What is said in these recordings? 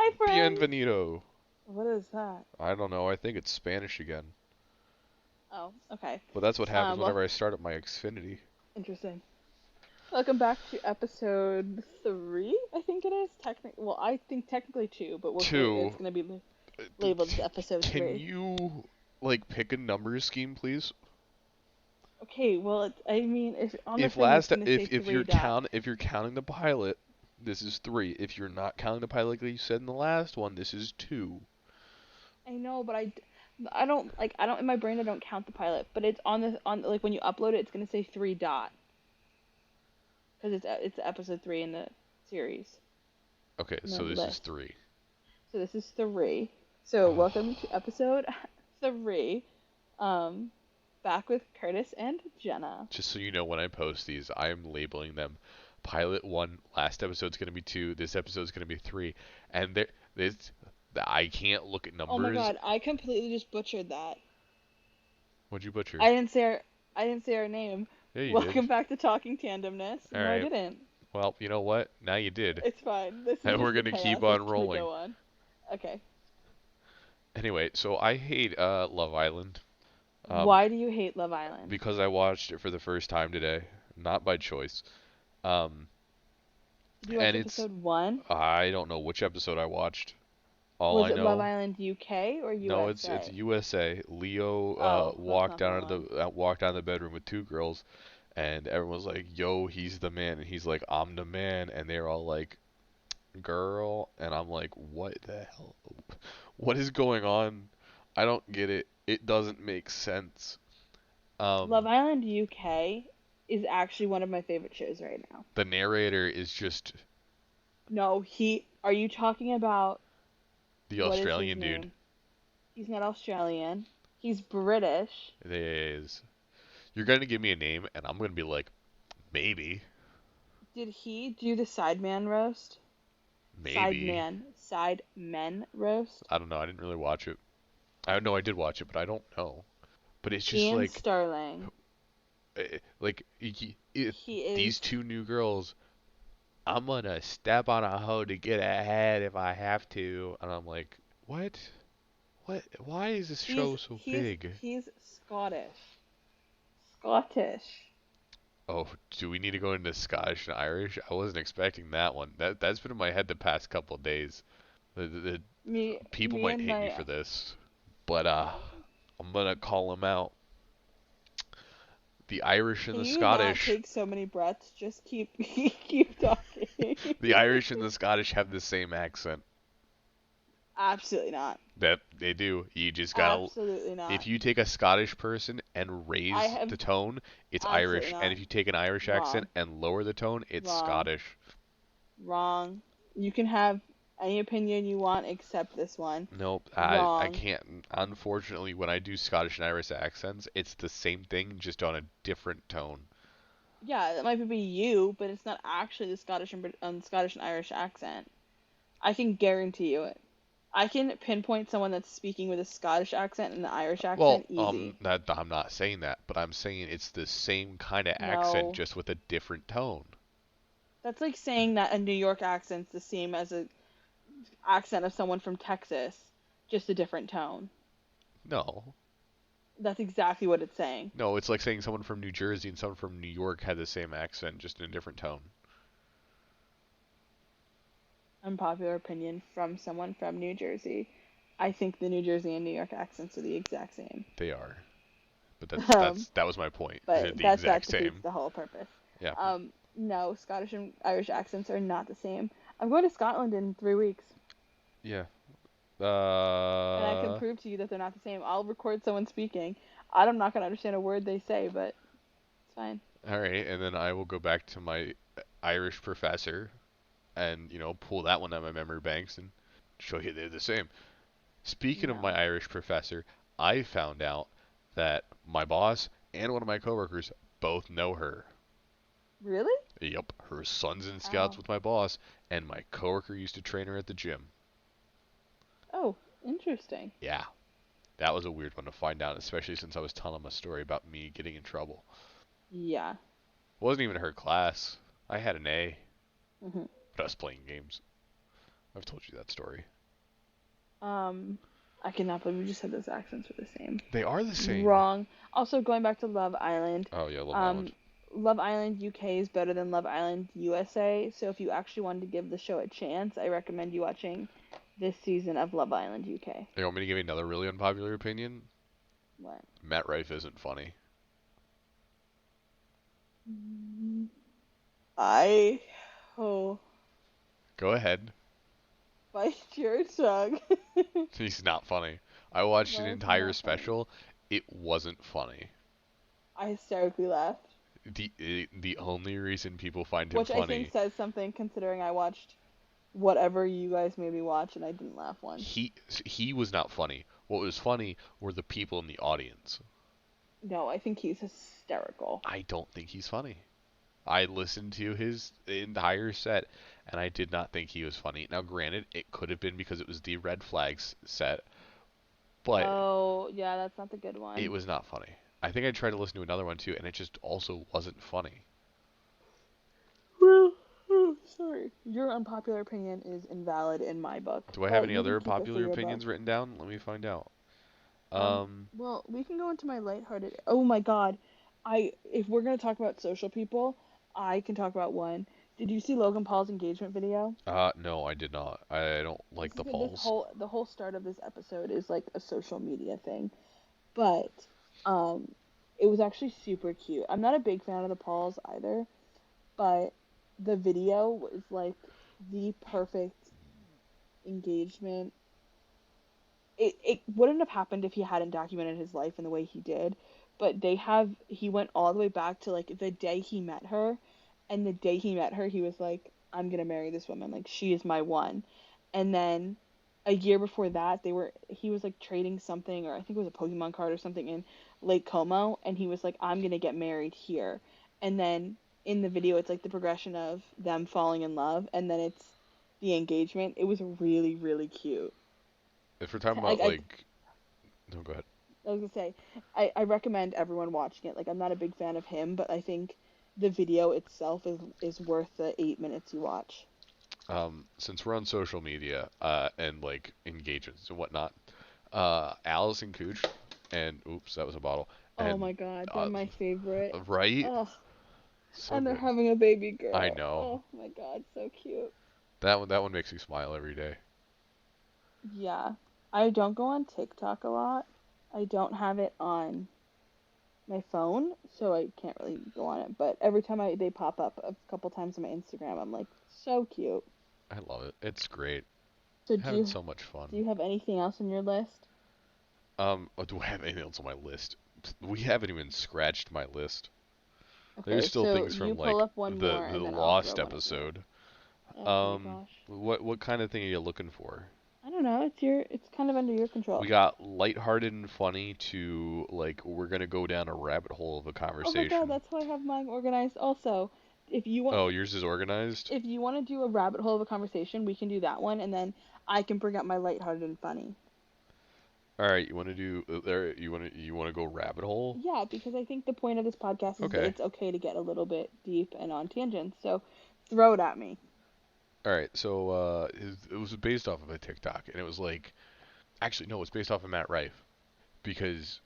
Hi, friend. Bienvenido. What is that? I don't know. I think it's Spanish again. Oh, okay. But that's what happens Well, whenever I start up my Xfinity. interesting. Welcome back to episode 3, I think it is. Well, I think technically 2, but it's Two. going to be labeled as episode Can 3. you like pick a number scheme, please? Okay, well, I mean, if on the If thing it's last going to say if 3 dot. if you're counting the pilot, this is 3. If you're not counting the pilot like you said in the last one, this is 2. I know, but I don't in my brain I don't count the pilot, but it's on like when you upload it, it's going to say 3 dot because it's episode 3 in the series Okay, in the so this is list. 3. So this is 3. So welcome to episode 3. Um, Back with Curtis and Jenna. Just so you know, when I post these, I am labeling them pilot 1, last episode's going to be 2, this episode's going to be 3. And this I can't look at Oh my numbers. God, I completely just butchered that. What'd you butcher? I didn't say our name. Yeah, you did. Welcome back to Talking Tandomness. All No, I right. didn't. Well, you know what? Now you did. It's fine. This is And we're just the gonna keep chaos as on we rolling. go on. Okay. Anyway, so I hate Love Island. Um, Why do you hate Love Island? because I watched it for the first time today, not by choice. Um, Did you watch and it's episode 1? I don't know which episode I watched. All Was I it Love know, Island UK or no, it's USA? USA. Leo Oh, that's not the one. walked out of the bedroom with 2 girls, and everyone was like, "Yo, he's the man," and he's like, "I'm the man," and they're all like, "Girl," and I'm like, "What the hell? What is going on? I don't get it. It doesn't make sense." Love Um, Island UK is actually one of my favorite shows right now. the narrator is just No, are you talking about, the what is his Australian dude. name? He's not Australian. He's British. It is. You're gonna give me a name, and I'm gonna be like, maybe, Did he do the Sideman roast? maybe. Sidemen roast? I don't know. I didn't really watch it. I know I did watch it, but I don't know. But it's just Ian like, Starling. like He is. these 2 new girls. I'm gonna step on a hoe to get ahead if I have to, and I'm like, what? What? Why is this show so big? He's Scottish. Scottish. Oh, do we need to go into Scottish and Irish? I wasn't expecting that one. That's been in my head the past couple of days. The people Me might and hate me my. for this, but I'm gonna call them out. The Irish and Can the you not Scottish, take so many breaths? Just keep talking. the Irish and the Scottish have the same accent. Absolutely not. That they do. You just gotta. Absolutely not. If you take a Scottish person and I raise have the tone, it's absolutely Irish, and not. if you take an Irish accent Wrong. and lower the tone, it's Wrong. Scottish. Wrong. You can have any opinion you want except this one. Nope, I Wrong. can't. Unfortunately, when I do Scottish and Irish accents, it's the same thing, just on a different tone. Yeah, that might be you, but it's not actually the Scottish and Irish accent. I can guarantee you it. I can pinpoint someone that's speaking with a Scottish accent and an Irish Well, accent easy. I'm not saying that, but I'm saying it's the same kind of accent, No. just with a different tone. That's like saying that a New York accent's the same as a accent of someone from Texas, just a different tone. No, That's exactly what it's saying. no, it's like saying someone from New Jersey and someone from New York had the same accent, just in a different tone. Unpopular opinion from someone from New Jersey. I think the New Jersey and New York accents are the exact same. They are, but Um, that was my point. They're but the that exact defeats same. the whole purpose. Yeah. No, Scottish and Irish accents are not the same. I'm going to Scotland in 3 weeks, Yeah. and I can prove to you that they're not the same. I'll record someone speaking. I'm not going to understand a word they say, but it's fine. All right, and then I will go back to my Irish professor and, pull that one out of my memory banks and show you they're the same. Speaking of my No. Irish professor, I found out that my boss and one of my coworkers both know her. Really? Yep, her son's in scouts Oh. with my boss, and my coworker used to train her at the gym. Oh, interesting. Yeah, that was a weird one to find out, especially since I was telling him a story about me getting in trouble. Yeah. It wasn't even her class. I had an A, Mhm. but I was playing games. I've told you that story. Um, I cannot believe we just said those accents were the same. They are the same. Wrong. Also, going back to Love Island, Oh yeah, Love Island. um, Love Island UK is better than Love Island USA. So if you actually wanted to give the show a chance, I recommend you watching this season of Love Island UK. You want me to give you another really unpopular opinion? What? Matt Rife isn't funny. Mm, I oh Go ahead. bite your tongue. He's not funny. I watched an Why is he entire not funny? special. It wasn't funny. I hysterically laughed, The only reason people find him which I think funny, says something considering I watched whatever you guys made me watch and I didn't laugh once. he he was not funny. What was funny were the people in the audience. No, I think he's hysterical. I don't think he's funny. I listened to his entire set, and I did not think he was funny. Now, granted, it could have been because it was the Red Flags set, but Oh, yeah, that's not the good it one. was not funny. I think I tried to listen to another one too, and it just also wasn't funny. Well, oh, sorry. Your unpopular opinion is invalid in my book, Do I have but any you can other keep it for popular your book. opinions written down? Let me find out. Um, Um, well, we can go into my lighthearted. Oh my God, if we're gonna talk about social people, I can talk about one. Did you see Logan Paul's engagement video? no, I did not. I don't like the This Pauls. whole start of this episode is like a social media thing, but um, it was actually super cute. I'm not a big fan of the Pauls either, but the video was like the perfect engagement. It wouldn't have happened if he hadn't documented his life in the way he did, but he went all the way back to like the day he met her, and the day he met her he was like, I'm gonna marry this woman, like she is my one. And then a year before that he was like trading something, or I think it was a Pokemon card or something in Lake Como, and he was like, I'm gonna get married here. And then in the video it's like the progression of them falling in love, and then it's the engagement. It was really, really cute. If we're talking about I like, no, go ahead. I was gonna say, I recommend everyone watching it. Like, I'm not a big fan of him, but I think the video itself is worth the 8 minutes you watch. Since we're on social media, and like engagements and whatnot, Alice and Cooch, and oops, that was a bottle, Oh and my God, they're my favorite. right, Oh, so and they're good. having a baby I girl. know Oh my God, so cute. that one makes me smile every day. Yeah, I don't go on TikTok a lot. I don't have it on my phone, so I can't really go on it. But every time they pop up a couple times on my Instagram, I'm like, so cute. I love it. It's great. So Having so much do fun. you have anything else on your list? Oh, do I have anything else on my list? We haven't even scratched my list. There's Okay, still so things you from pull like up one the more the and then I'll throw Lost one at you. episode. Oh my gosh. What kind of thing are you looking for? I don't know. It's kind of under your We control. got lighthearted and funny to like we're gonna go down a rabbit hole of a Oh my God, conversation. that's how I have mine organized also. If you want Oh, yours is organized? if you want to do a rabbit hole of a conversation, we can do that one, and then I can bring up my lighthearted and funny. All right, you want to do there? You want to go rabbit hole? Yeah, because I think the point of this podcast is that Okay. it's okay to get a little bit deep and on tangents. So throw it at me. All right. So it was based off of a TikTok, and it was like actually no, it's based off of Matt Rife because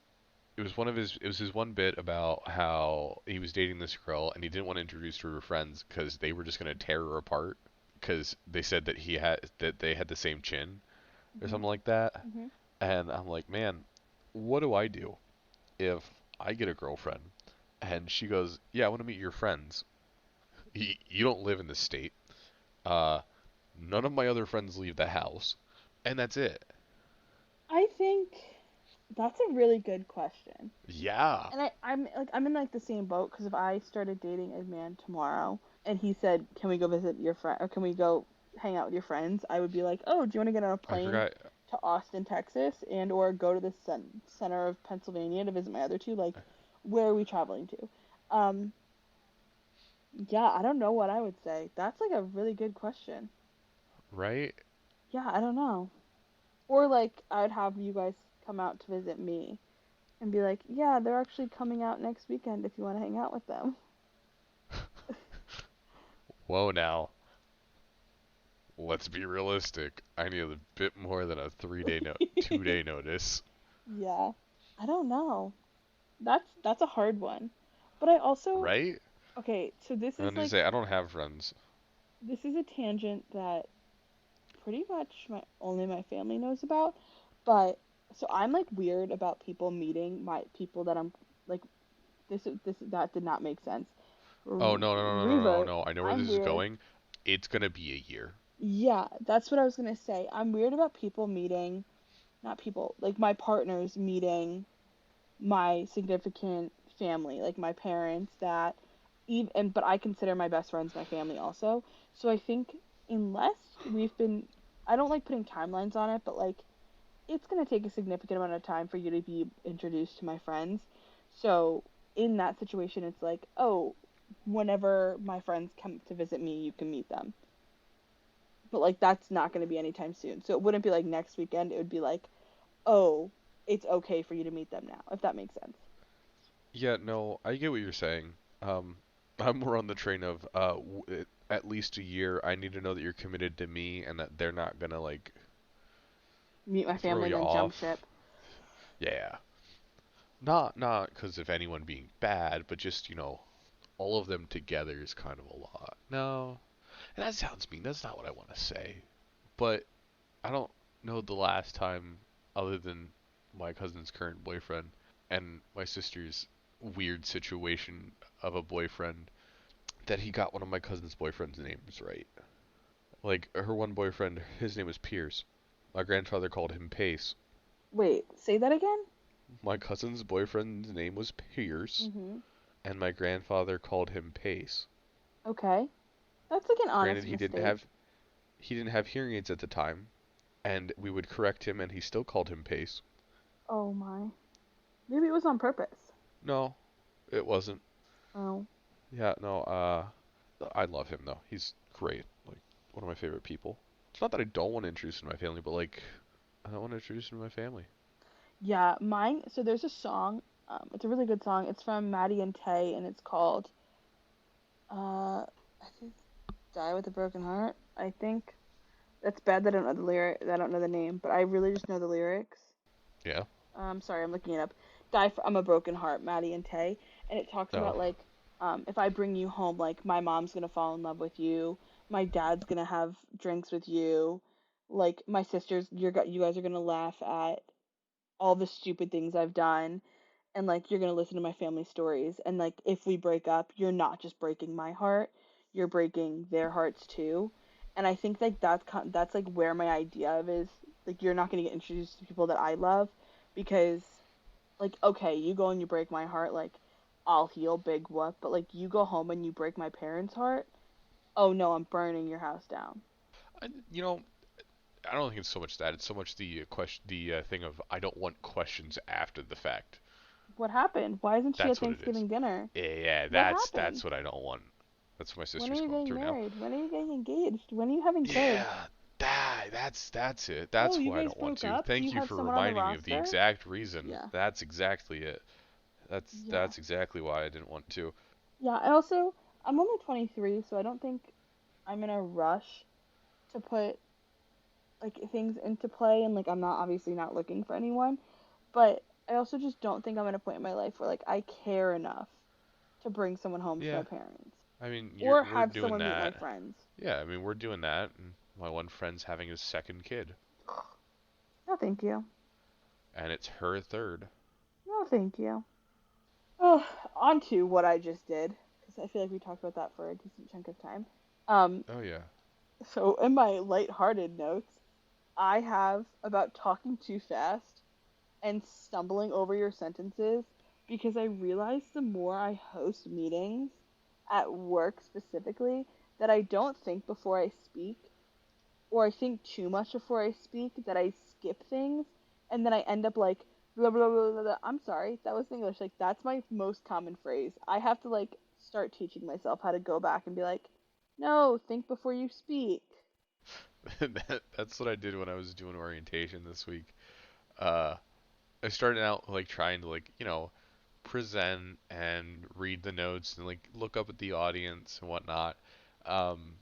it was his one bit about how he was dating this girl and he didn't want to introduce her to her friends because they were just gonna tear her apart because they said that they had the same chin or Mhm. something like that. Mhm. And I'm like, man, what do I do if I get a girlfriend and she goes, yeah, I want to meet your friends. You don't live in this state. Uh, none of my other friends leave the house, and that's it. I think that's a really good question. Yeah, And I'm in like the same boat because if I started dating a man tomorrow and he said, "Can we go visit your friend or can we go hang out with your friends?" I would be like, "Oh, do you want to get on a I plane forgot. to Austin, Texas, and or go to the center of Pennsylvania to visit my other two? Like, where are we traveling to?" Um, yeah, I don't know what I would say. That's like a really good question. Right? Yeah, I don't know. Or like I'd have you guys come out to visit me and be like, "Yeah, they're actually coming out next weekend if you want to hang out with them." Whoa, now. let's be realistic. I need a bit more than a 3 day no 2 day notice, Yeah. I don't know. That's a hard one. But I also right? okay, so this And is I'm just like say I don't have friends. this is a tangent that pretty much my only my family knows about. But so I'm like weird about people meeting my people that I'm like this that did not make sense. Oh no no no no no no Reva, no! I know where I'm this is weird. going. It's gonna be a year. Yeah, that's what I was gonna say. I'm weird about people meeting, not people, like my partners meeting my significant family, like my parents that even and but I consider my best friends my family also. So I think unless we've been I don't like putting timelines on it, but like it's going to take a significant amount of time for you to be introduced to my friends. So in that situation it's like, "Oh, whenever my friends come to visit me, you can meet them." But like that's not going to be anytime soon. So it wouldn't be like next weekend, it would be like, "Oh, it's okay for you to meet them now," if that makes sense. Yeah, no, I get what you're saying. Um, I'm more on the train of at least a year. I need to know that you're committed to me and that they're not gonna like Meet my throw family and you then jump off. ship. Yeah, not because of anyone being bad, but just all of them together is kind of a lot. No, and that sounds mean. That's not what I want to say. But I don't know the last time, other than my cousin's current boyfriend and my sister's weird situation of a boyfriend, that he got one of my cousin's boyfriend's names right. Like her one boyfriend, his name was Pierce. My grandfather called him Pace. Wait, say that again? My cousin's boyfriend's name was Pierce, Mhm. and my grandfather called him Pace. Okay. That's like an Granted, honest mistake. he didn't have hearing aids at the time, and we would correct him, and he still called him Pace. Oh my. Maybe it was on purpose. No, it wasn't. Oh. Yeah, no. I love him though. He's great. Like one of my favorite people. It's not that I don't want to introduce him to my family, but like I don't want to introduce him to my family. Yeah, mine. So there's a song. It's a really good song. It's from Maddie and Tay, and it's called I think "Die with a Broken Heart." I think that's bad that I don't know the lyric. That I don't know the name, but I really just know the lyrics. Yeah. Sorry, I'm looking it up. I'm a Broken Heart," Maddie and Tay, and it talks Oh. about like, if I bring you home, like my mom's gonna fall in love with you, my dad's gonna have drinks with you, like my sisters, you guys are gonna laugh at all the stupid things I've done, and like you're gonna listen to my family stories, and like if we break up, you're not just breaking my heart, you're breaking their hearts too. And I think like that's like where my idea of is like you're not gonna get introduced to people that I love because like okay, you go and you break my heart, like I'll heal, big whoop, but like you go home and you break my parents' heart, oh no, I'm burning your house down. I, you know, I don't think it's so much that. It's so much the question, the thing of I don't want questions after the fact. What happened? Why isn't she at That's what it is. Thanksgiving dinner? Yeah, What that's happened? what I don't want. That's what my When are sister's you going getting through now. married? When are you getting engaged? When are you having kids? Yeah, that's it. Oh, That's you why I guys don't want broke to. up? Do you Thank you have for someone on the reminding me of the roster? exact reason. Yeah. That's exactly it. Yeah. That's exactly why I didn't want to. Yeah, and also, I'm only 23, so I don't think I'm in a rush to put like things into play and like I'm not obviously not looking for anyone, but I also just don't think I'm at a point in my life where like I care enough to bring someone home to my Yeah, parents I mean, or we're have doing someone meet my that. friends. Yeah, I mean, we're doing that. And my one friend's having his second kid, No, thank you. and it's her third. No, thank you. Oh, on to what I just did because I feel like we talked about that for a decent chunk of time. Um, Oh yeah. so in my lighthearted notes, I have about talking too fast and stumbling over your sentences because I realize the more I host meetings at work specifically that I don't think before I speak or I think too much before I speak that I skip things and then I end up like blah blah blah blah. Blah. I'm sorry, that was English. Like that's my most common phrase. I have to like start teaching myself how to go back and be like, "No, think before you speak." That's what I did when I was doing orientation this week. Uh, I started out like trying to like present and read the notes and like look up at the audience and whatnot. Um,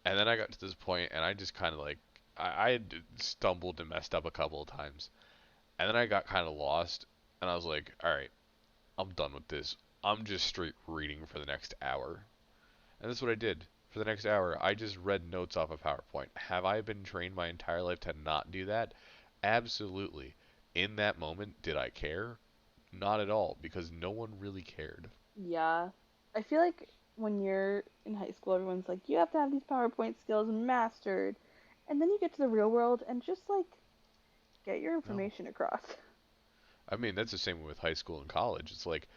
And then I got to this point, and I just kind of like I had stumbled and messed up a couple of times, and then I got kind of lost, and I was like, all right, I'm done with this. I'm just straight reading for the next hour, and that's what I did. For the next hour, I just read notes off of PowerPoint. Have I been trained my entire life to not do that? Absolutely. In that moment, did I care? Not at all, because no one really cared. Yeah. I feel like when you're in high school, everyone's like, you have to have these PowerPoint skills mastered. And then you get to the real world and just like get your No. information across. I mean, that's the same with high school and college. It's like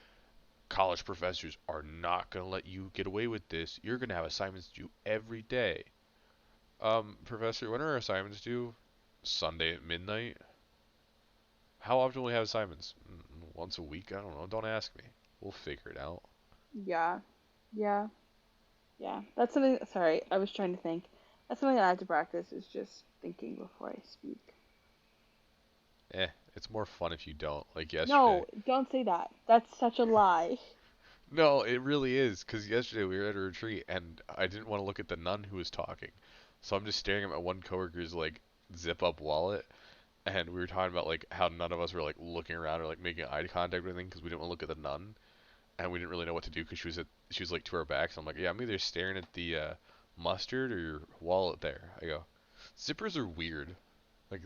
college professors are not going to let you get away with this. You're going to have assignments due every day. Professor, when are our assignments due? Sunday at midnight? How often will we have assignments? Once a week? I don't know. Don't ask me. We'll figure it out. Yeah. Yeah. Yeah. That's something, sorry, I was trying to think. That's something that I have to practice is just thinking before I speak. It's more fun if you don't. Like yesterday. No, don't say that. That's such a lie. No, it really is. Because yesterday we were at a retreat and I didn't want to look at the nun who was talking. So I'm just staring at my one coworker's like zip up wallet, and we were talking about like how none of us were like looking around or like making eye contact or anything because we didn't want to look at the nun, and we didn't really know what to do because she was like to our backs. I'm like, yeah, I'm either staring at the mustard or your wallet there. I go, zippers are weird, like,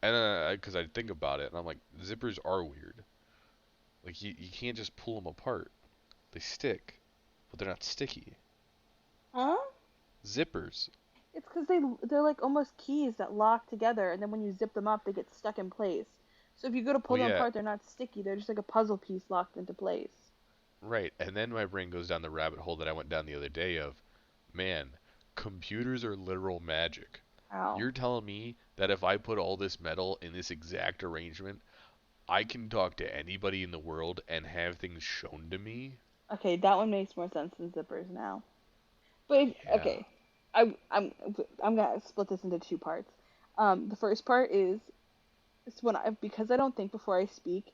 and because I think about it and I'm like, zippers are weird. Like you can't just pull them apart. They stick, but they're not sticky. Huh? Zippers. It's because they're like almost keys that lock together, and then when you zip them up, they get stuck in place. So if you go to pull Well, them yeah, apart, they're not sticky. They're just like a puzzle piece locked into place. right. And then my brain goes down the rabbit hole that I went down the other day of, man, computers are literal magic. Ow. You're telling me that if I put all this metal in this exact arrangement, I can talk to anybody in the world and have things shown to me? Okay, that one makes more sense than zippers now. But Yeah. okay, I'm gonna split this into two parts. The first part is when I because I don't think before I speak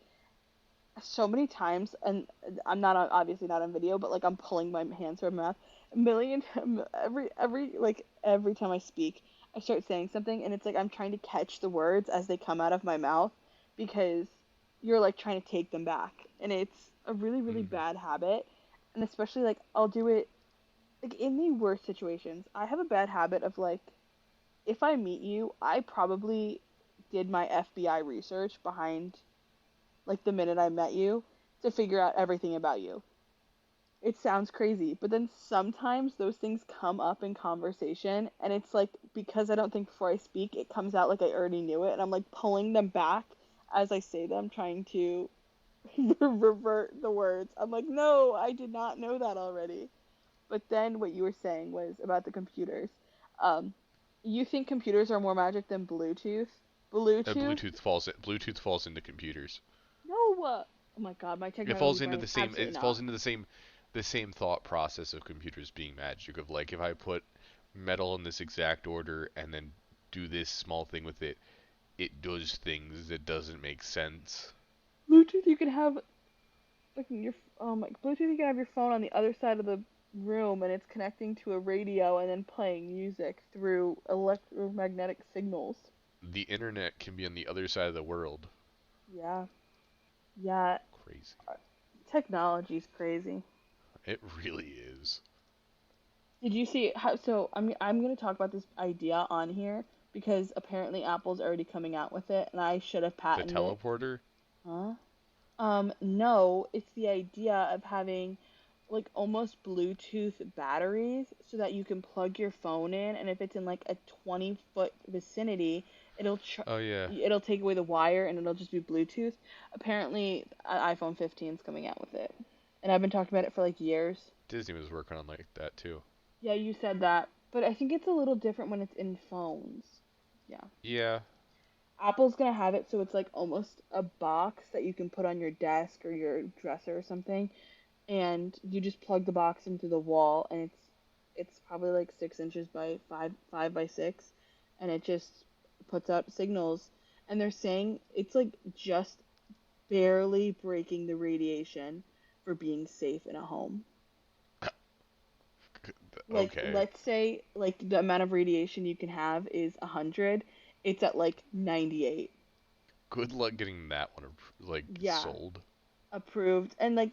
so many times, and I'm not obviously not on video, but like I'm pulling my hands from my mouth a million every time I speak, I start saying something, and it's like I'm trying to catch the words as they come out of my mouth because you're like trying to take them back, and it's a really Hmm. bad habit, and especially like I'll do it like in the worst situations. I have a bad habit of like if I meet you, I probably did my FBI research behind like the minute I met you to figure out everything about you. It sounds crazy, but then sometimes those things come up in conversation, and it's like because I don't think before I speak, it comes out like I already knew it, and I'm like pulling them back as I say them, trying to revert the words. I'm like, no, I did not know that already. But then what you were saying was about the computers. Um, you think computers are more magic than Bluetooth? Bluetooth? Bluetooth falls into computers. No. Oh my God, my It technology falls into brain. the same Absolutely it not. falls into the same thought process of computers being magic of like if I put metal in this exact order and then do this small thing with it, it does things that doesn't make sense. Bluetooth, you can have like your Bluetooth. You can have your phone on the other side of the room, and it's connecting to a radio and then playing music through electromagnetic signals. The internet can be on the other side of the world. Yeah, yeah. Crazy. Technology's crazy. It really is. Did you see how? So I'm gonna talk about this idea on here because apparently Apple's already coming out with it, and I should have The patented it. teleporter? Huh? No, it's the idea of having like almost Bluetooth batteries so that you can plug your phone in, and if it's in like a 20-foot vicinity, Oh yeah. it'll take away the wire and it'll just be Bluetooth. Apparently, iPhone 15 is coming out with it, and I've been talking about it for like years. Disney was working on like that too. Yeah, you said that, but I think it's a little different when it's in phones. Yeah. Yeah. Apple's gonna have it so it's like almost a box that you can put on your desk or your dresser or something, and you just plug the box into the wall, and it's probably like 6 inches by five by six, and it just puts out signals. And they're saying it's like just barely breaking the radiation for being safe in a home. Like, Okay. let's say like the amount of radiation you can have is 100. It's at like 98. Good luck getting that one like Yeah, sold. approved. And like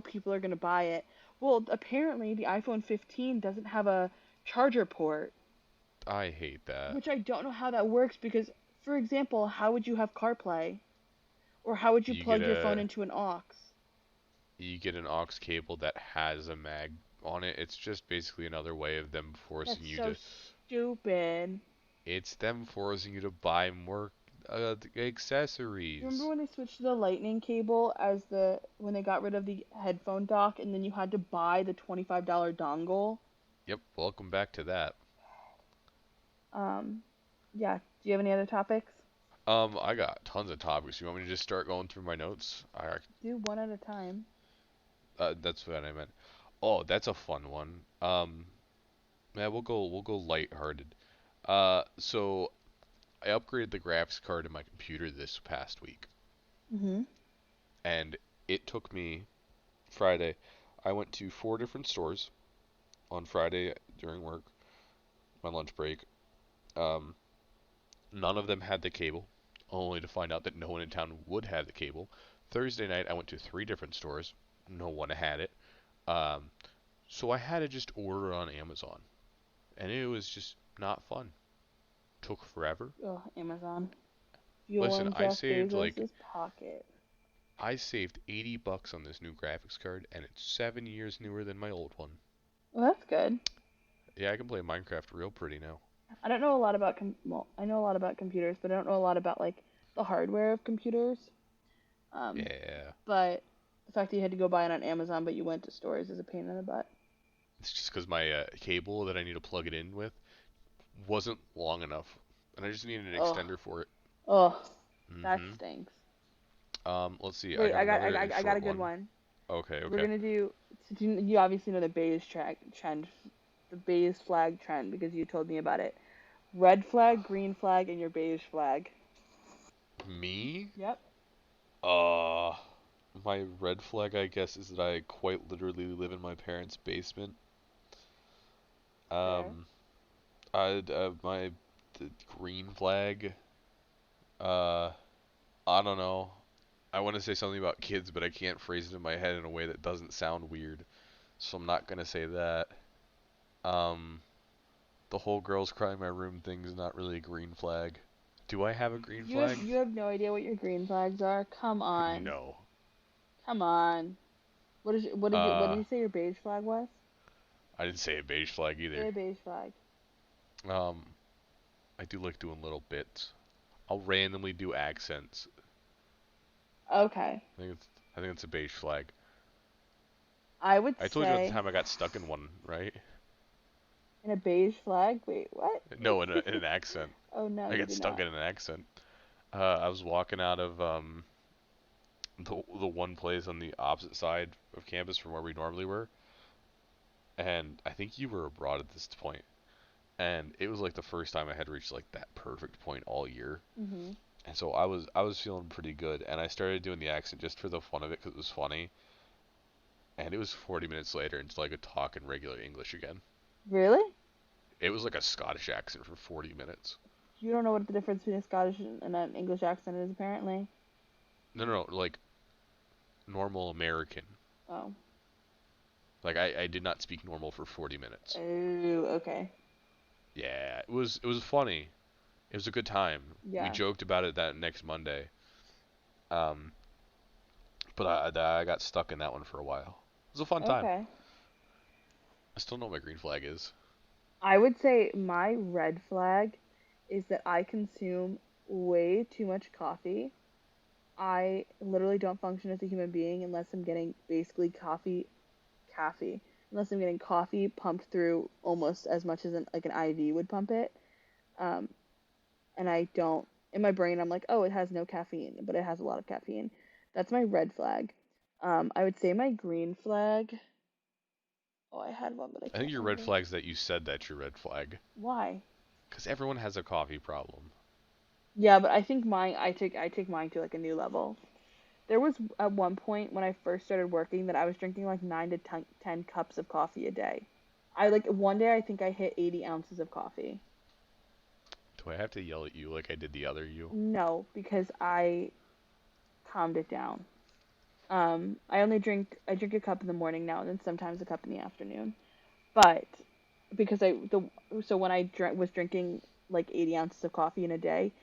people are gonna buy it. Well, apparently the iPhone 15 doesn't have a charger port, I hate that. which I don't know how that works because, for example, how would you have CarPlay? Or how would you You get plug your phone a into an aux? you get an aux cable that has a mag on it. It's just basically another way of them forcing That's you so to. stupid. It's them forcing you to buy more You remember accessories. when they switched to the lightning cable as the when they got rid of the headphone dock and then you had to buy the $25 dongle? Yep. Welcome back to that. Um, yeah. Do you have any other topics? I got tons of topics. You want me to just start going through my notes? Do one at a time. That's what I meant. Oh, that's a fun one. Yeah, we'll go lighthearted. So I upgraded the graphics card in my computer this past week, Mhm. and it took me Friday. I went to four different stores on Friday during work, my lunch break. Um, None of them had the cable, only to find out that no one in town would have the cable. Thursday night, I went to three different stores. No one had it. Um, so I had to just order on Amazon, and it was just not fun. Took forever. Oh, Amazon. Listen, Fueling Jeff Bezos's pocket. I saved $80 on this new graphics card, and it's 7 years newer than my old one. Well, that's good. Yeah, I can play Minecraft real pretty now. I don't know a lot about well, I know a lot about computers, but I don't know a lot about like the hardware of computers. Um, Yeah, but the fact that you had to go buy it on Amazon, but you went to stores is a pain in the butt. it's just because my cable that I need to plug it in with wasn't long enough, and I just needed an Oh, extender for it. oh, that Mm-hmm. stinks. Let's see. I Wait, got another I got a short good one. one. Okay, We're okay. gonna do. So you obviously know the trend, the beige flag trend because you told me about it. Red flag, green flag, and your beige flag. Me? Yep. Uh, my red flag, I guess, is that I quite literally live in my parents' basement. Fair. Um, my the green flag. Uh, I don't know. I want to say something about kids, but I can't phrase it in my head in a way that doesn't sound weird, so I'm not gonna say that. Um, the whole girls cry in my room thing is not really a green flag. Do I have a green flag? You have no idea what your green flags are. Come on, No. come on. What did Uh, you say your beige flag was? I didn't say a beige flag Say either. a beige flag. Um, I do like doing little bits. I'll randomly do accents. Okay. I think it's I think it's a beige flag. I would I told you about the say time I got stuck in one, right? in a beige flag. Wait, what? No, in an accent. Oh no, I you got did stuck not. in an accent. I was walking out of the one place on the opposite side of campus from where we normally were, and I think you were abroad at this point, and it was like the first time I had reached like that perfect point all year, Mhm. and so I was feeling pretty good, and I started doing the accent just for the fun of it because it was funny, and it was 40 minutes later until I could talk in regular English again. Really? It was like a Scottish accent for 40 minutes. You don't know what the difference between a Scottish and an English accent is, apparently. No, no, no, like normal American. Oh. Like I did not speak normal for 40 minutes. Oh, okay. Yeah, it was funny. It was a good time. We Yeah. joked about it that next Monday. Um, but I got stuck in that one for a while. It was a fun time. Okay. I still know what my green flag is. I would say my red flag is that I consume way too much coffee. I literally don't function as a human being unless I'm getting basically coffee, unless I'm getting coffee pumped through almost as much as like an IV would pump it. Um, and I don't, in my brain, I'm like, oh, it has no caffeine, but it has a lot of caffeine. That's my red flag. I would say my green flag. Oh, I had one, but I I think can't your red remember. flag is that you said that's your red flag. Why? Because everyone has a coffee problem. Yeah, but I think I take mine to like a new level. There was at one point when I first started working that I was drinking like 9 to 10 cups of coffee a day. I like one day I think I hit 80 ounces of coffee. Do I have to yell at you like I did the other you? No, because I calmed it down. I drink a cup in the morning now and then sometimes a cup in the afternoon. But because I the so when I was drinking like 80 ounces of coffee in a day,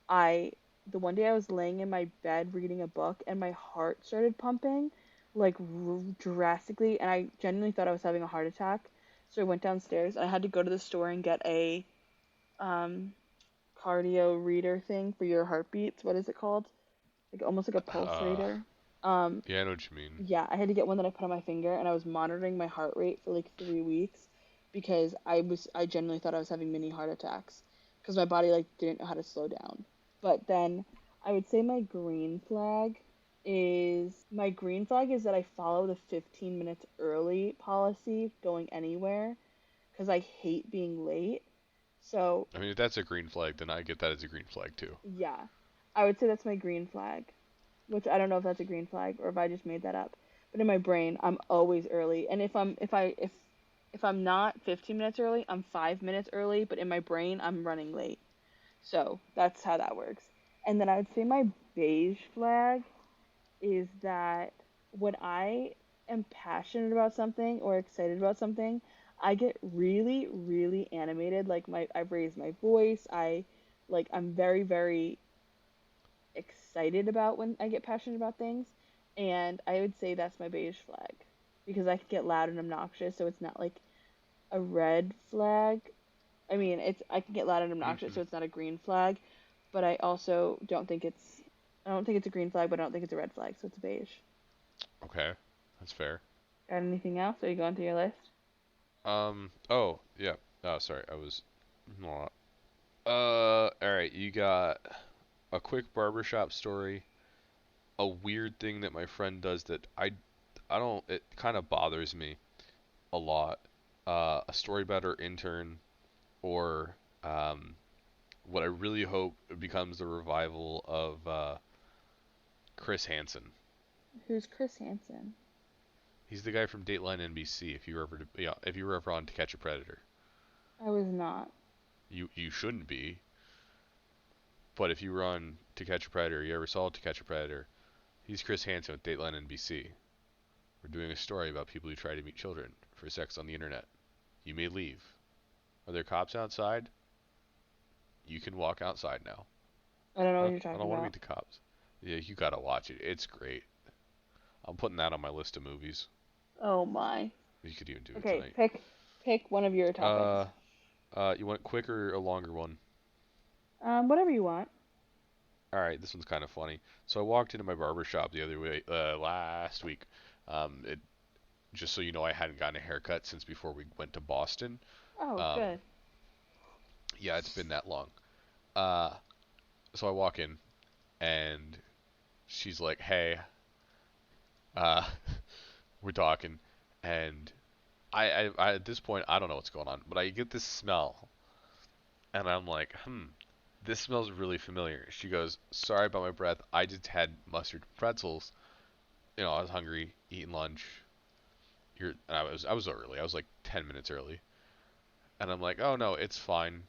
I the one day I was laying in my bed reading a book and my heart started pumping like drastically and I genuinely thought I was having a heart attack. So I went downstairs and I had to go to the store and get a um cardio reader thing for your heartbeats. What is it called? Like almost like a pulse Uh, reader. Um, yeah, I know what you mean. yeah, I had to get one that I put on my finger, and I was monitoring my heart rate for like 3 weeks because I genuinely thought I was having mini heart attacks because my body like didn't know how to slow down. But then I would say my green flag is that I follow the 15 minutes early policy going anywhere because I hate being late. So I mean, if that's a green flag, then I get that as a green flag too. yeah, I would say that's my green flag. Which I don't know if that's a green flag or if I just made that up. But in my brain, I'm always early. And if I'm not 15 minutes early, I'm 5 minutes early, but in my brain, I'm running late. So, that's how that works. And then I would say my beige flag is that when I am passionate about something or excited about something, I get really, really animated. Like I've raised my voice. I'm very, very excited about when I get passionate about things, and I would say that's my beige flag because I can get loud and obnoxious, so it's not like a red flag. I mean, it's I can get loud and obnoxious, Hmm. so it's not a green flag, but I don't think it's a green flag, but I don't think it's a red flag, so it's a beige. Okay, that's fair. Got anything else? Are you going through your list? Oh, yeah. Oh, sorry, I was not. All right. You got a quick barbershop story, a weird thing that my friend does that I don't. It kind of bothers me a lot. A story about her intern, or what I really hope becomes the revival of Chris Hansen. Who's Chris Hansen? He's the guy from Dateline NBC. If you were ever, yeah, if you were ever on To Catch a Predator, I was not. you shouldn't be. But if you were on To Catch a Predator, you ever saw To Catch a Predator, he's Chris Hansen with Dateline NBC. We're doing a story about people who try to meet children for sex on the internet. You may leave. Are there cops outside? You can walk outside now. I don't know what Huh? you're I talking don't want to about. meet the cops. Yeah, you gotta watch it. It's great. I'm putting that on my list of movies. Oh my. You could even do it Okay, tonight. pick one of your topics. Uh, you want a quick or a longer one? Whatever you want. All right, this one's kind of funny. So I walked into my barber shop last week. It just so you know, I hadn't gotten a haircut since before we went to Boston. Oh, Um, good. yeah, it's been that long. Uh, so I walk in and she's like, "Hey, uh, we're talking," and I at this point I don't know what's going on, but I get this smell, and I'm like, this smells really familiar. She goes, "Sorry about my breath. I just had mustard pretzels. You know, I was hungry, eating lunch. And I was early. I was like 10 minutes early." And I'm like, "Oh no, it's fine.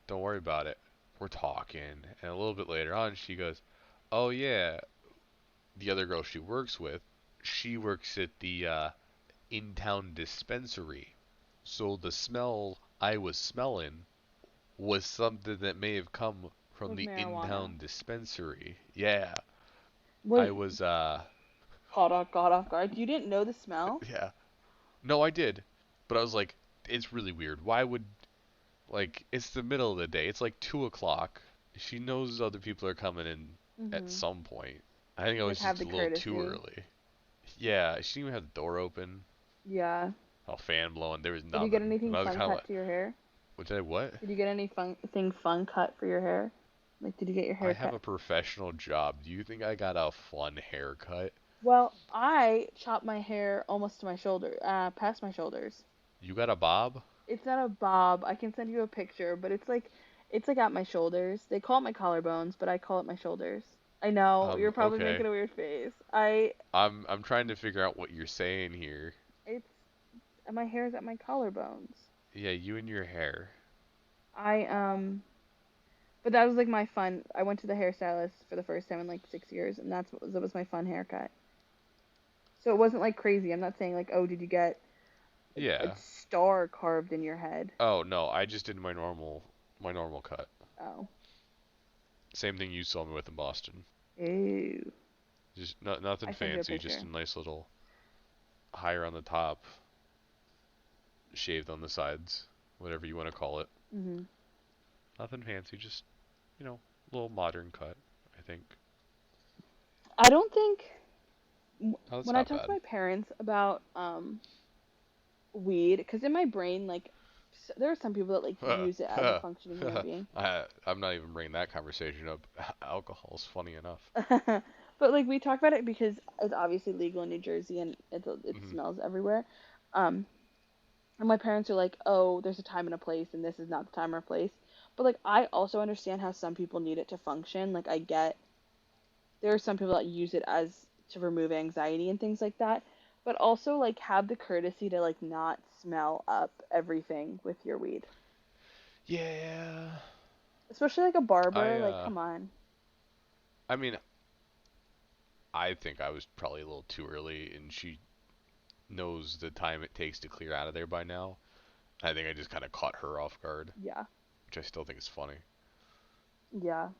Don't worry about it." We're talking, and a little bit later on, she goes, "Oh yeah, the other girl she works with, she works at the in-town dispensary. So the smell I was smelling was something that may have come from With the marijuana. in-town dispensary." Yeah, I Wait, was caught off guard. You didn't know the smell? yeah. No, I did, but I was like, it's really weird. Why would like it's the middle of the day. It's like 2 o'clock. She knows other people are coming in at Mm-hmm. some point. I think I Like was have just the a little too courtesy. early. Yeah, she didn't even have the door open. Yeah. A fan blowing. There was Did you get nothing. And anything I was fun kind of cut like, to your hair? what did I what? Did you get any fun cut for your hair? Like, did you get your I hair have cut? a professional job. Do you think I got a fun haircut? Well, I chopped my hair almost to my past my shoulders. You got a bob? It's not a bob. I can send you a picture, but it's like at my shoulders. They call it my collarbones, but I call it my shoulders. I know, you're probably making Okay. a weird face. I'm trying to figure out what you're saying here. It's my hair is at my collarbones. Yeah, you and your hair. I but that was like my fun. I went to the hairstylist for the first time in like 6 years, and that was my fun haircut. So it wasn't like crazy. I'm not saying like, oh, did you get a Yeah. star carved in your head? Oh no, I just did my normal cut. Oh, Same thing you saw me with in Boston. ew. Just nothing I sent you a fancy, just picture. a nice little higher on the top, shaved on the sides, whatever you want to call it. Mhm. Nothing fancy, just a little modern cut, I think. I don't think Oh, that's when I not talk to bad. my parents about weed, because in my brain, like, there are some people that like use it as a functioning human being. I'm not even bringing that conversation up. Alcohol's funny enough. But like we talk about it because it's obviously legal in New Jersey and it Hmm. smells everywhere. Um, and my parents are like, "Oh, there's a time and a place, and this is not the time or place." But like I also understand how some people need it to function. Like I get there are some people that use it as to remove anxiety and things like that. But also like have the courtesy to like not smell up everything with your weed. Yeah. Especially like a I barber, like uh come on. I mean, I think I was probably a little too early, and she knows the time it takes to clear out of there by now. I think I just kind of caught her off guard, Yeah. which I still think is funny. Yeah.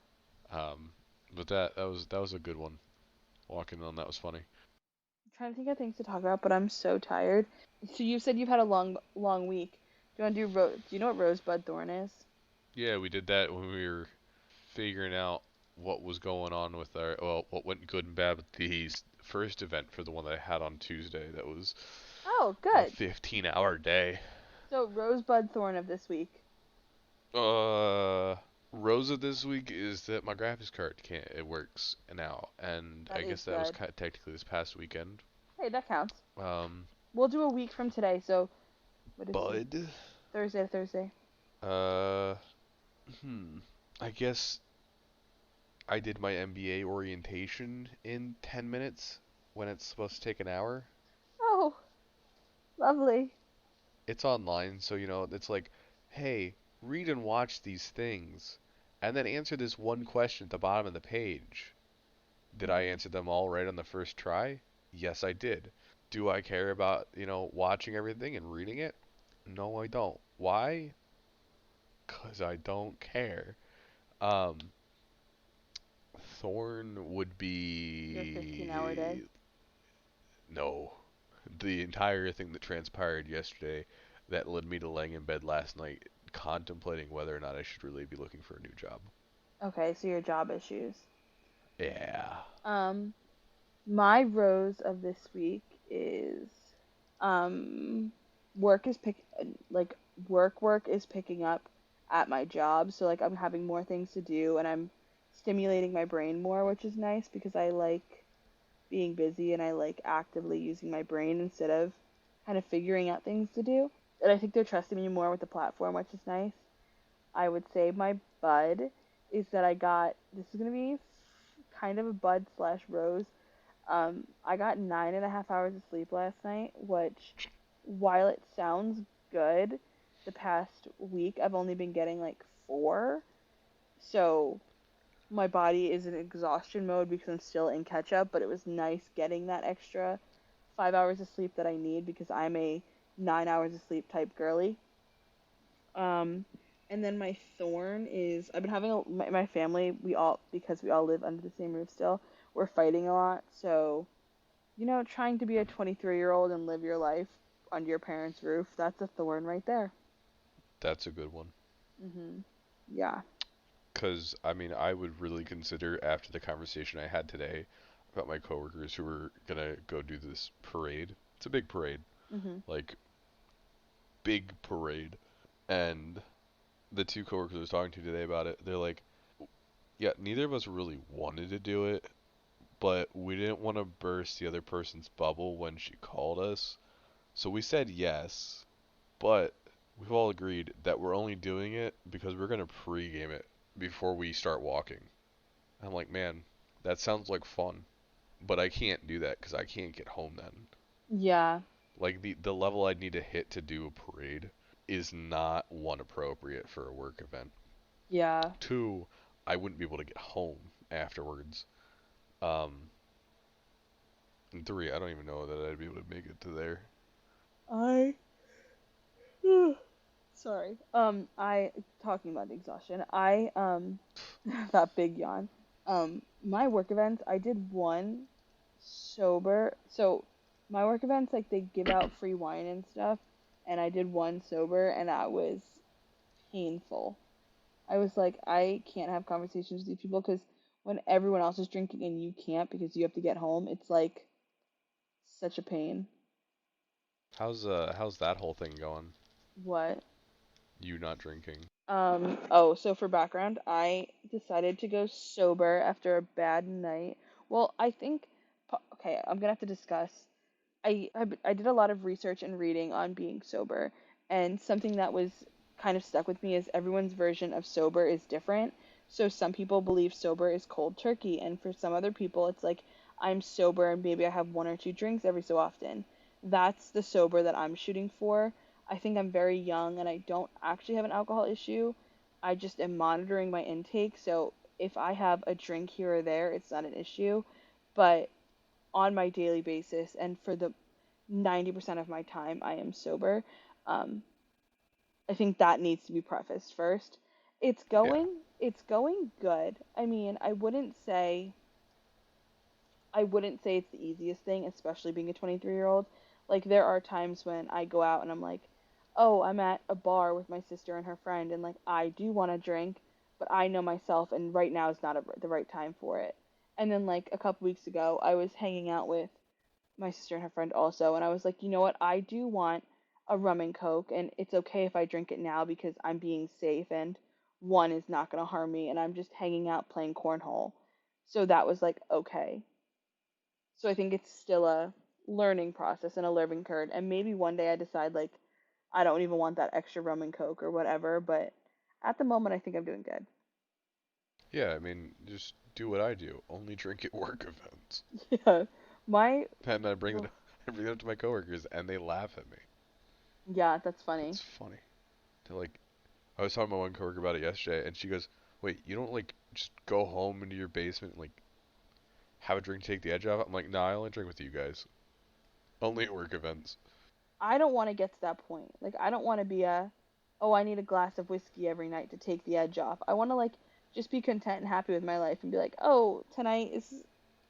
Um, but that was a good one. Walking on that was funny. I'm trying to think of things to talk about, but I'm so tired. So you said you've had a long week. Do you want to do you know what rosebud thorn is? Yeah, we did that when we were figuring out what was going on with what went good and bad with the first event for the one that I had on Tuesday. That was Oh, a good. 15-hour day. So rosebud thorn of this week. Uh, Rosa this week is that my graphics card can't. It works now, and That I is guess that was good. technically this past weekend. Hey, that counts. Um, We'll do a week from today. So what is today? Bud. Thursday. Uh, hmm. I guess I did my MBA orientation in 10 minutes when it's supposed to take an hour. Oh, lovely. It's online, so it's like, hey, read and watch these things, and then answer this one question at the bottom of the page. Did I Mhm. answer them all right on the first try? Yes, I did. Do I care about, watching everything and reading it? No, I don't. Why? 'Cause I don't care. Um, Thorn would Your 15-hour day. be no. The entire thing that transpired yesterday that led me to laying in bed last night contemplating whether or not I should really be looking for a new job. Okay, so your job issues. Yeah. Um, my rose of this week is um work is pick like work is picking up at my job, so like I'm having more things to do and I'm stimulating my brain more, which is nice because I like being busy and I like actively using my brain instead of kind of figuring out things to do. And I think they're trusting me more with the platform, which is nice. I would say my bud is that I got this is gonna be kind of a bud slash rose. I got 9.5 hours of sleep last night, which, while it sounds good, the past week I've only been getting like 4. So my body is in exhaustion mode because I'm still in catch up, but it was nice getting that extra 5 hours of sleep that I need because I'm a 9 hours of sleep type girly. Um, and then my thorn is I've been having my family, we all, because we all live under the same roof still, we're fighting a lot. So trying to be a 23-year-old and live your life under your parents' roof, that's a thorn right there. That's a good one. Yeah. Because, I mean, I would really consider, after the conversation I had today about my coworkers who were going to go do this parade. It's a big parade. Mhm. Like, big parade. And the two coworkers I was talking to today about it, they're like, yeah, neither of us really wanted to do it, but we didn't want to burst the other person's bubble when she called us. So we said yes, but we've all agreed that we're only doing it because we're going to pregame it before we start walking. I'm like, man, that sounds like fun, but I can't do that because I can't get home then. Yeah. Like the level I'd need to hit to do a parade is not one appropriate for a work event. Yeah. Two, I wouldn't be able to get home afterwards. Um, and three, I don't even know that I'd be able to make it to there. I sorry. I talking about exhaustion. That big yawn. My work events, I did one sober. So my work events, like they give out free wine and stuff, and I did one sober, and that was painful. I was like, I can't have conversations with these people because when everyone else is drinking and you can't because you have to get home, it's like such a pain. How's that whole thing going? What? You not drinking? So for background, I decided to go sober after a bad night. Well, I think, okay, I'm gonna have to discuss. I did a lot of research and reading on being sober, and something that was kind of stuck with me is everyone's version of sober is different. So some people believe sober is cold turkey, and for some other people, it's like I'm sober and maybe I have one or two drinks every so often. That's the sober that I'm shooting for. I think I'm very young and I don't actually have an alcohol issue. I just am monitoring my intake, so if I have a drink here or there, it's not an issue. But on my daily basis and for the 90% of my time I am sober. Um, I think that needs to be prefaced first. Yeah. It's going good. I mean, I wouldn't say it's the easiest thing, especially being a 23-year-old. Like there are times when I go out and I'm like, "Oh, I'm at a bar with my sister and her friend and like I do want to drink, but I know myself and right now is not the right time for it." And then like a couple weeks ago, I was hanging out with my sister and her friend also, and I was like, you know what? I do want a rum and coke, and it's okay if I drink it now because I'm being safe and one is not going to harm me, and I'm just hanging out playing cornhole. So that was like, okay. So I think it's still a learning process and a learning curve, and maybe one day I decide, like, I don't even want that extra rum and coke or whatever, but at the moment, I think I'm doing good. Yeah, I mean, just do what I do. Only drink at work events. Yeah. My, And I bring it I bring it up to my coworkers and they laugh at me. yeah, that's funny. It's funny. They're like, I was talking to my one coworker about it yesterday, and she goes, "Wait, you don't like just go home into your basement and like have a drink, take the edge off?" I'm like, "Nah, I only drink with you guys. Only at work events." I don't want to get to that point. Like, I don't want to be oh, I need a glass of whiskey every night to take the edge off. I want to, like, just be content and happy with my life and be like, oh, tonight is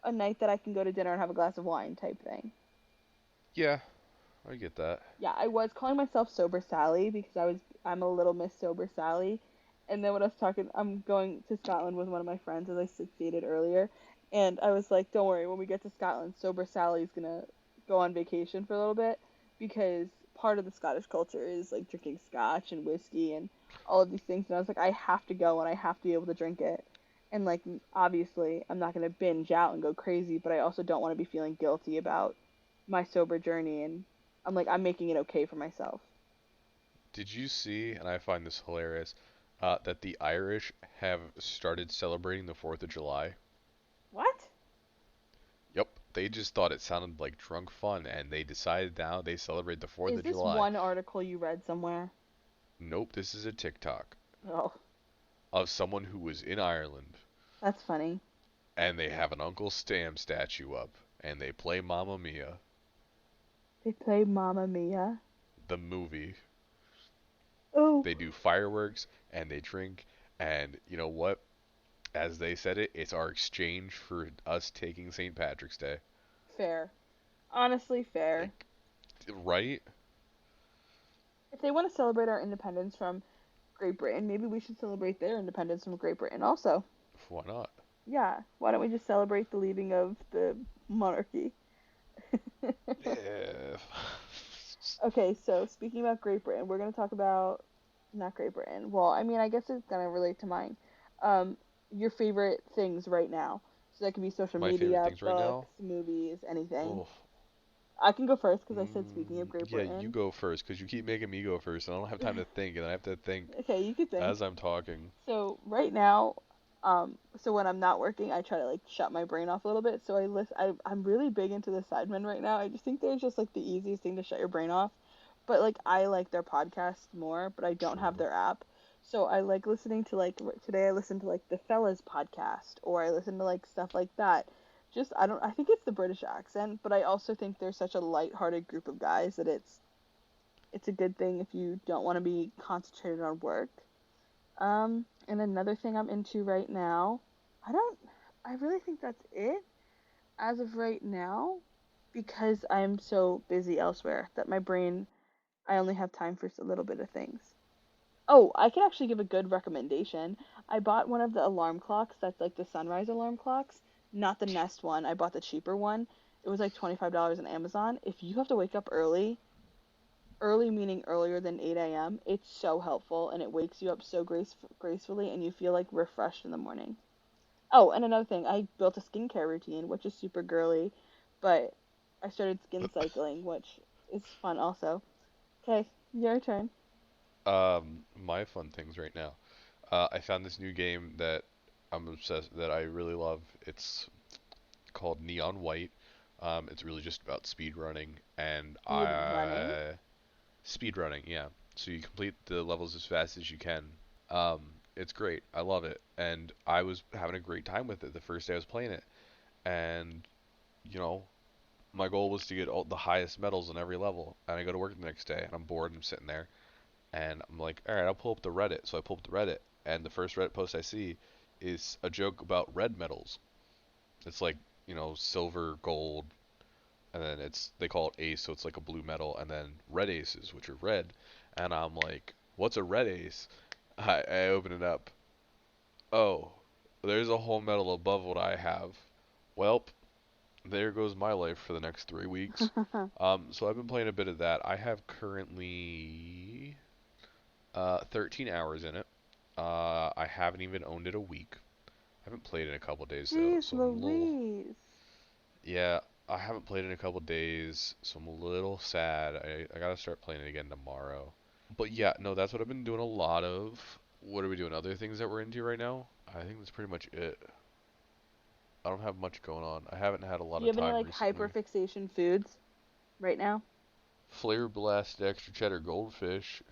a night that I can go to dinner and have a glass of wine type thing. Yeah, I get that. Yeah, I was calling myself Sober Sally because I'm a little Miss Sober Sally. And then when I was talking, I'm going to Scotland with one of my friends, as I stated earlier. And I was like, don't worry, when we get to Scotland, Sober Sally's gonna go on vacation for a little bit because part of the Scottish culture is like drinking scotch and whiskey and all of these things. And I was like, I have to go and I have to be able to drink it. And like, obviously, I'm not gonna binge out and go crazy, but I also don't want to be feeling guilty about my sober journey and I'm like, I'm making it okay for myself. Did you see, and I find this hilarious, that the Irish have started celebrating the 4th of July? What? Yep, they just thought it sounded like drunk fun, and they decided now they celebrate the 4th Is of this July. one article you read somewhere? Nope, this is a TikTok Oh, of someone who was in Ireland, that's funny. and they have an Uncle Sam statue up, and they play Mamma Mia, They play Mamma Mia. the movie. Oh, They do fireworks, and they drink, and you know what? As they said it, it's our exchange for us taking St. Patrick's Day. fair. Honestly, fair. Like, right? If they want to celebrate our independence from Great Britain, maybe we should celebrate their independence from Great Britain also. Why not? Yeah, why don't we just celebrate the leaving of the monarchy? Yeah. Okay, so speaking about Great Britain, we're going to talk about not Great Britain. Well, I mean, I guess it's going to relate to mine. Um, your favorite things right now. So that could be social My favorite media, things right now? books, movies, anything. Oh, I can go first because I said speaking of Great yeah, you Britain. go first, because you keep making me go first, and I don't have time to think, and I have to think Okay, you could think. as I'm talking. So right now, So when I'm not working, I try to like shut my brain off a little bit. So I'm really big into the Sidemen right now. I just think they're just like the easiest thing to shut your brain off. But like I like their podcast more, but I don't have True. their app. So I like listening to like today I listened to like the Fellas podcast or I listen to like stuff like that. Just I think it's the British accent, but I also think they're such a light-hearted group of guys that it's a good thing if you don't want to be concentrated on work. And another thing I'm into right now, I don't, I really think that's it as of right now because I'm so busy elsewhere that my brain, I only have time for a little bit of things. Oh, I can actually give a good recommendation. I bought one of the alarm clocks that's like the sunrise alarm clocks, not the Nest one. I bought the cheaper one. It was like $25 on Amazon. If you have to wake up early, early meaning earlier than 8 a.m., it's so helpful and it wakes you up so gracefully and you feel like refreshed in the morning. Oh, and another thing, I built a skincare routine, which is super girly, but I started skin cycling, which is fun also. Okay, your turn. My fun things right now. I found this new game that I'm obsessed that I really love. It's called Neon White. It's really just about speed running and Speed running. speed running, yeah. So you complete the levels as fast as you can. It's great. I love it, and I was having a great time with it the first day I was playing it. And you know, my goal was to get all the highest medals in every level. And I go to work the next day, and I'm bored. And I'm sitting there, and I'm like, all right, I'll pull up the Reddit. So I pull up the Reddit, and the first Reddit post I see is a joke about red medals. It's like, silver, gold, and then they call it ace, so it's like a blue medal, and then red aces, which are red. And I'm like, what's a red ace? I open it up. Oh, there's a whole medal above what I have. Welp, there goes my life for the next 3 weeks. So I've been playing a bit of that. I have currently 13 hours in it. I haven't even owned it a week. I haven't played in a couple days though, Jeez so I'm a little. Louise. Yeah, I haven't played in a couple days, so I'm a little sad. I gotta start playing it again tomorrow. But yeah, no, that's what I've been doing a lot of. What are we doing? Other things that we're into right now? I think that's pretty much it. I don't have much going on. I haven't had a Do lot you of have any time like recently. hyperfixation foods right now? Flavor blasted extra cheddar goldfish.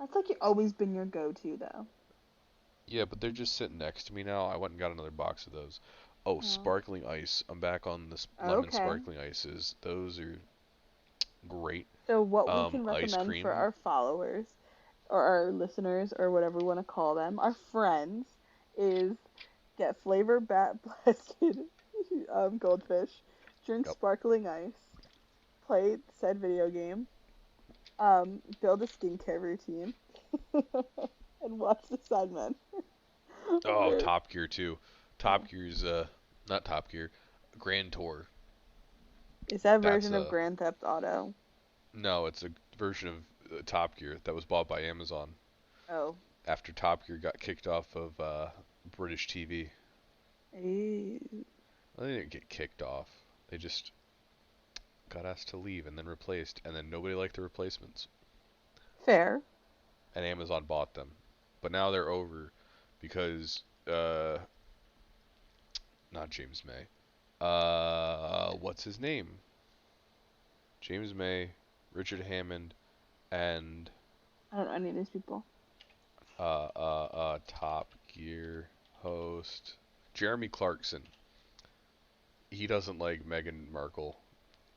That's like always been your go-to though. Yeah, but they're just sitting next to me now. I went and got another box of those. Oh, Oh. sparkling ice. I'm back on the lemon Okay. sparkling ices. Those are great. So what we can Ice recommend for cream. our followers or our listeners or whatever we want to call them, our friends, is get flavor bat blasted goldfish, drink Yep. sparkling ice, play said video game, build a skincare routine, and watch the Sidemen. Oh, Where Top Gear too. yeah. Top Gear's not Top Gear, Grand Tour. Is that That's version of Grand Theft Auto? no, it's a version of Top Gear that was bought by Amazon Oh. after Top Gear got kicked off of British TV. Ew. Well, they didn't get kicked off. They just got asked to leave and then replaced, and then nobody liked the replacements, Fair. and Amazon bought them. But now they're over because not James May. What's his name? James May, Richard Hammond, and I don't know any of these people. Top Gear host Jeremy Clarkson. He doesn't like Meghan Markle,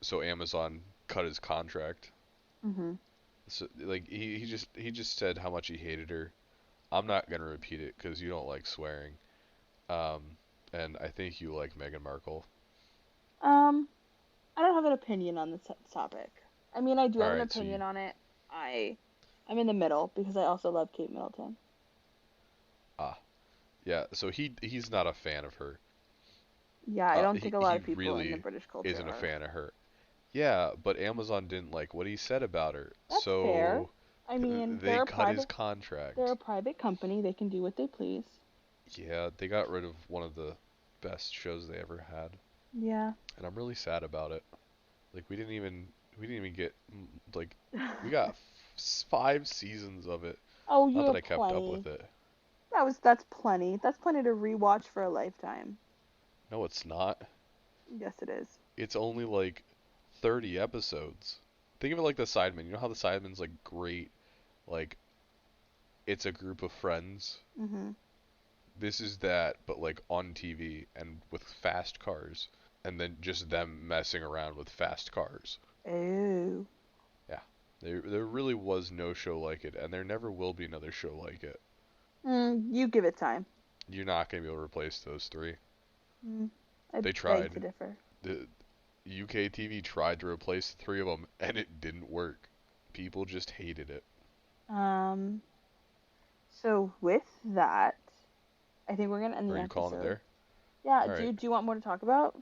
so Amazon cut his contract. Mhm. So like he just said how much he hated her. I'm not gonna repeat it because you don't like swearing. Um, and I think you like Meghan Markle. Um, I don't have an opinion on this topic. I mean, I do All have an right, so you opinion on it. I I'm in the middle because I also love Kate Middleton. ah yeah. So he's not a fan of her. Yeah, I don't think He a lot he of people in the really British culture isn't a are. fan of her. Yeah, but Amazon didn't like what he said about her, That's fair. so I mean, they cut his they're a contract. private company. They can do what they please. Yeah, they got rid of one of the best shows they ever had, Yeah. and I'm really sad about it. Like we didn't even get like we got 5 seasons of it. Oh, you Not that have I kept up plenty. with it. That's plenty. That's plenty to rewatch for a lifetime. No, it's not. Yes, it is. It's only like 30 episodes. Think of it like the Sidemen. You know how the Sidemen's like great, like it's a group of friends. Mhm. This is that, but like on TV and with fast cars, and then just them messing around with fast cars. Oh. Yeah, there really was no show like it, and there never will be another show like it. You give it time. You're not gonna be able to replace those three. Mm, I They beg to tried. differ. The UK TV tried to replace the three of them, and it didn't work. People just hated it. Um. So with that, I think we're gonna end Are the you calling it episode. there? Yeah. All right. Do you want more to talk about?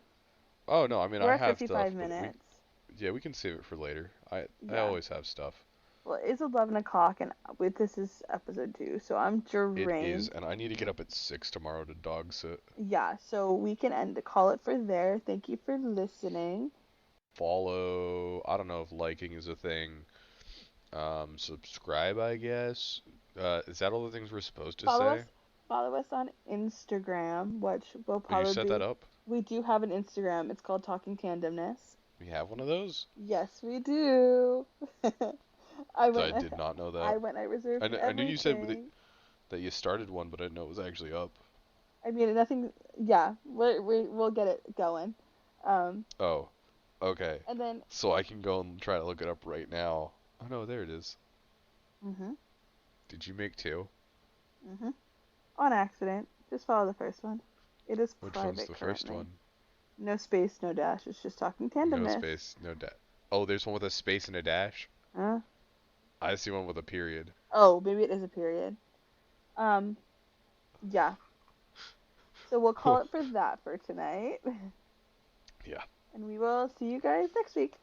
Oh no, I mean We're I at have stuff, 55 but we minutes. yeah we can save it for later. I Yeah. always have stuff. Well, it's 11 o'clock, and with this is episode 2, so I'm It is, drained. and I need to get up at 6 tomorrow to dog sit. Yeah. So we can end the call it for there. Thank you for listening. Follow. I don't know if liking is a thing. Subscribe, I guess. Is that all the things we're supposed to Follow us. say? Follow us on Instagram, which will Oh, you set that probably. up? We do have an Instagram. It's called Talking Tandemness. We have one of those? Yes, we do. I I went. did not know that. I went. I reserved I knew you said everything. that you started one, but I didn't know it was actually up. I mean, nothing. Yeah, we'll get it going. Um, Oh, okay. and then. So I can go and try to look it up right now. Oh no, there it is. Mhm. Did you make two? Mhm. On accident. Just follow the first one. It is Which one's private the first currently. one? No space, no dash. It's just Talking No Tandemness. space, no dash. Oh, there's one with a space and a dash? Huh? I see one with a period. Oh, maybe it is a period. Um, yeah. So we'll call it for that for tonight. Yeah. And we will see you guys next week.